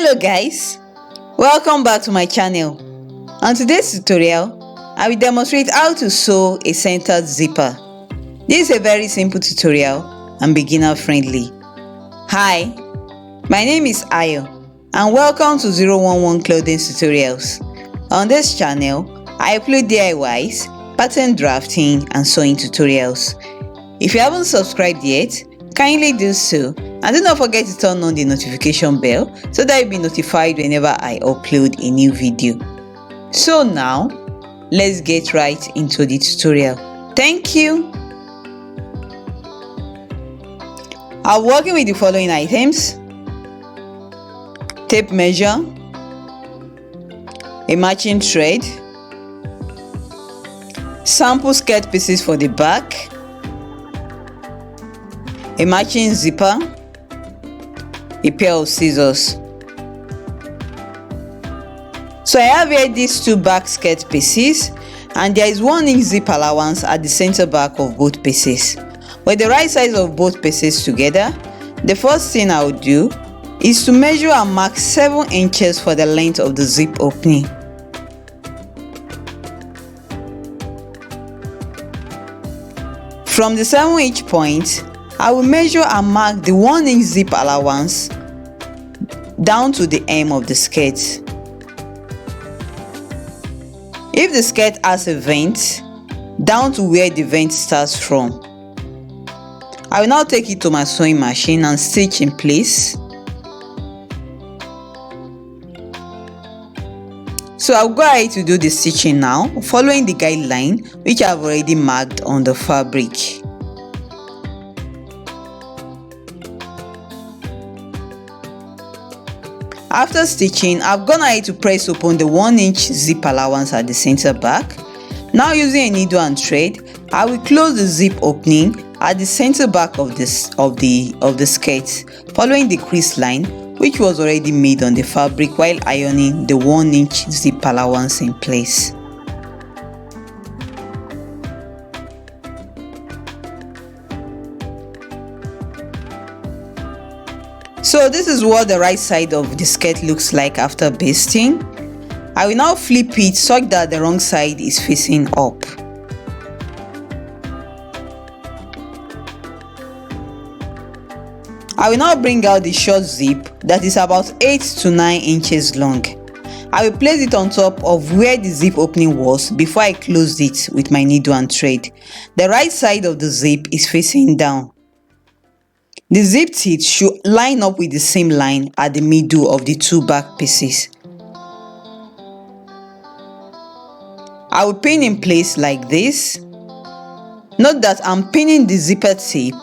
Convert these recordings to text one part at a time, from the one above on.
Hello guys, welcome back to my channel. On today's tutorial, I will demonstrate how to sew a centered zipper. This is a very simple tutorial and beginner friendly. Hi, my name is Ayo and welcome to 011 Clothing Tutorials. On this channel, I upload DIYs, pattern drafting and sewing tutorials. If you haven't subscribed yet, kindly do so. And do not forget to turn on the notification bell so that you'll be notified whenever I upload a new video. So now, let's get right into the tutorial. Thank you. I'm working with the following items: tape measure, a matching thread, sample skirt pieces for the back, a matching zipper, a pair of scissors. So I have here these two back skirt pieces and there is 1 inch zip allowance at the center back of both pieces. With the right size of both pieces together, the first thing I will do is to measure and mark 7 inches for the length of the zip opening. From the 7-inch point, I will measure and mark the 1 inch zip allowance down to the hem of the skirt. If the skirt has a vent, down to where the vent starts from. I will now take it to my sewing machine and stitch in place. So I'll go ahead to do the stitching now, following the guideline which I've already marked on the fabric. After stitching, I've gone ahead to press open the 1 inch zip allowance at the center back. Now using a needle and thread, I will close the zip opening at the center back of the skirt, following the crease line which was already made on the fabric while ironing the 1 inch zip allowance in place. So this is what the right side of the skirt looks like after basting. I will now flip it such that the wrong side is facing up. I will now bring out the short zip that is about 8 to 9 inches long. I will place it on top of where the zip opening was before I closed it with my needle and thread. The right side of the zip is facing down. The zip teeth should line up with the same line at the middle of the two back pieces. I will pin in place like this. Note that I'm pinning the zipper tape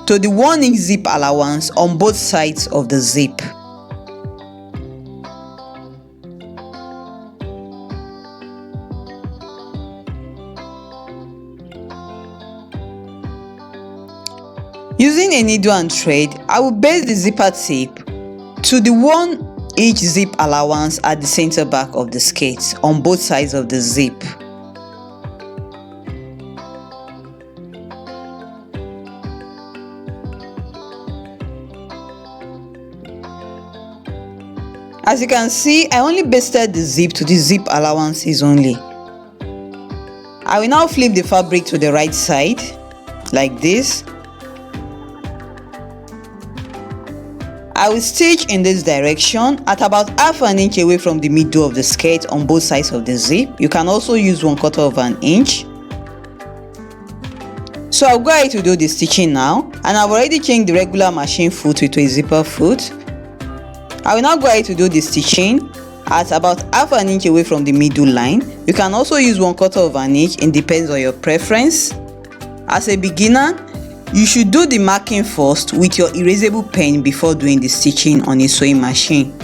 to the 1 inch zip allowance on both sides of the zip. Using a needle and thread, I will base the zipper tape to the 1 inch zip allowance at the center back of the skirt on both sides of the zip. As you can see, I only basted the zip to the zip allowances only. I will now flip the fabric to the right side like this. I will stitch in this direction at about half an inch away from the middle of the skirt on both sides of the zip. You can also use 1/4 of an inch. So I'll go ahead to do the stitching now, and I've already changed the regular machine foot into a zipper foot. I will now go ahead to do the stitching at about half an inch away from the middle line. You can also use 1/4 of an inch, it depends on your preference. As a beginner, you should do the marking first with your erasable pen before doing the stitching on a sewing machine.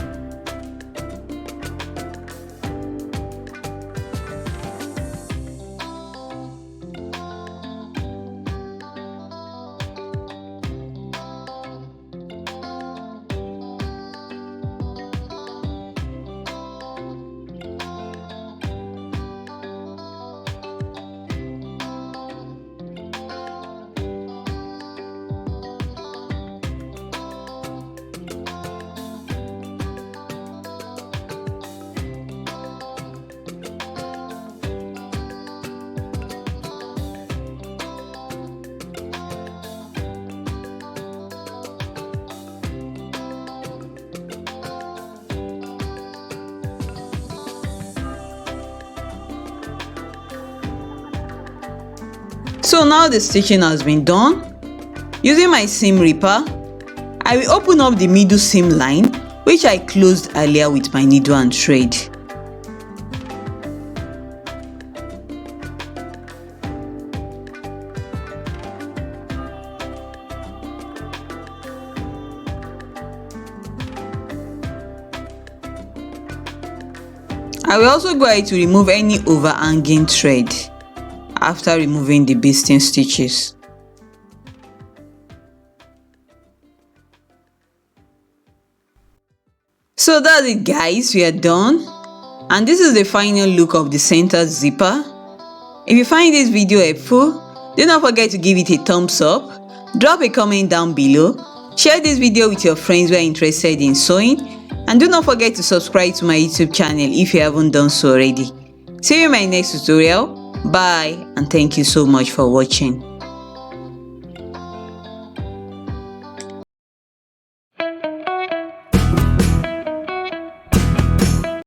So now the stitching has been done. Using my seam ripper, I will open up the middle seam line which I closed earlier with my needle and thread. I will also go ahead to remove any overhanging thread after removing the basting stitches. So that's it guys, we are done, and this is the final look of the center zipper. If you find this video helpful, do not forget to give it a thumbs up, drop a comment down below, share this video with your friends who are interested in sewing, and do not forget to subscribe to my YouTube channel if you haven't done so already. See you in my next tutorial. Bye, and thank you so much for watching.